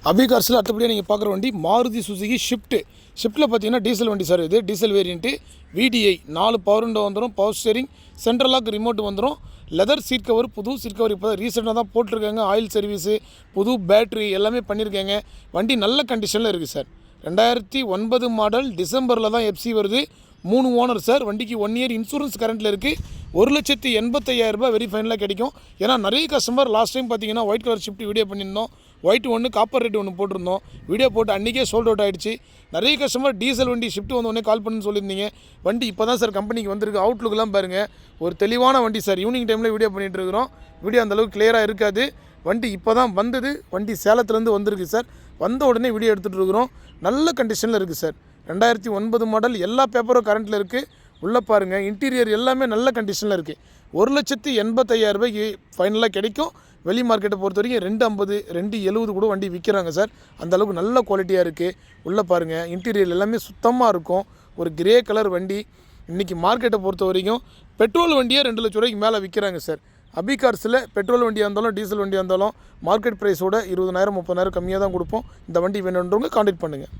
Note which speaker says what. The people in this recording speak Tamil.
Speaker 1: அபி கார்ஸில் அடுத்தபடியாக நீங்கள் பார்க்குற வண்டி மாருதி சுசுகி ஷிஃப்ட்டில் பார்த்தீங்கன்னா டீசல் வண்டி சார். இது diesel variant VDI 4 power window வந்துடும், power steering, central lock remote வந்துடும், லெதர் சீட் கவர், புது சீட் கவர் இப்போ தான் ரீசெண்டாக தான் போட்டிருக்காங்க. ஆயில் சர்வீஸு, புது பேட்ரி எல்லாமே பண்ணியிருக்காங்க. வண்டி நல்ல கண்டிஷனில் இருக்குது சார். 2009 மாடல், டிசம்பரில் தான் FC வருது. 3 ஓனர் சார். வண்டிக்கு 1 இயர் இன்சூரன்ஸ் கரண்ட்டில் இருக்குது. 1,85,000 ரூபாய் வெரி ஃபைனலாக கிடைக்கும். ஏன்னா நிறைய கஸ்டமர் லாஸ்ட் டைம் பார்த்தீங்கன்னா ஒயிட் கலர் ஷிஃப்ட் வீடியோ பண்ணியிருந்தோம், ஒயிட் ஒன்று காப்பர் ரேட் ஒன்று போட்டிருந்தோம். வீடியோ போட்டு அன்றைக்கே சோல்ட் அவுட் ஆகிடுச்சு. நிறைய கஸ்டமர் டீசல் வண்டி ஷிஃப்ட் வந்தோடனே கால் பண்ணுன்னு சொல்லியிருந்தீங்க. வண்டி இப்போ தான் சார் கம்பெனிக்கு வந்திருக்கு. அவுட்லுக்கெலாம் பாருங்கள், ஒரு தெளிவான வண்டி சார். ஈவினிங் டைமில் வீடியோ பண்ணிகிட்டு இருக்கிறோம். வீடியோ அந்தளவுக்கு கிளியராக இருக்காது. வண்டி இப்போ தான் வந்தது. வண்டி சேலத்துலேருந்து வந்திருக்கு சார். வந்த உடனே வீடியோ எடுத்துகிட்டு இருக்கிறோம். நல்ல கண்டிஷனில் இருக்குது சார். 2009 மாடல், எல்லா பேப்பரும் கரண்ட்டில் இருக்குது. உள்ளே பாருங்கள், இன்டீரியர் எல்லாமே நல்ல கண்டிஷனில் இருக்குது. 1,85,000 ரூபாய்க்கு ஃபைனலாக கிடைக்கும். வெளி மார்க்கெட்டை பொறுத்த வரைக்கும் 250, 270 கூட வண்டி விற்கிறாங்க சார். அந்தளவுக்கு நல்ல குவாலிட்டியாக இருக்குது. உள்ளே பாருங்கள், இன்டீரியர் எல்லாமே சுத்தமாக இருக்கும். ஒரு கிரே கலர் வண்டி. இன்றைக்கி மார்க்கெட்டை பொறுத்த வரைக்கும் பெட்ரோல் வண்டியே 2 லட்ச ரூபாய்க்கு மேலே விற்கிறாங்க சார். அபி கார்ஸில் பெட்ரோல் வண்டியாக இருந்தாலும் டீசல் வண்டியாக இருந்தாலும் மார்க்கெட் ப்ரைஸோட 20,000 30,000 கம்மியாக தான் கொடுப்போம். இந்த வண்டி வேணுன்றவங்க கான்டாக்ட் பண்ணுங்கள்.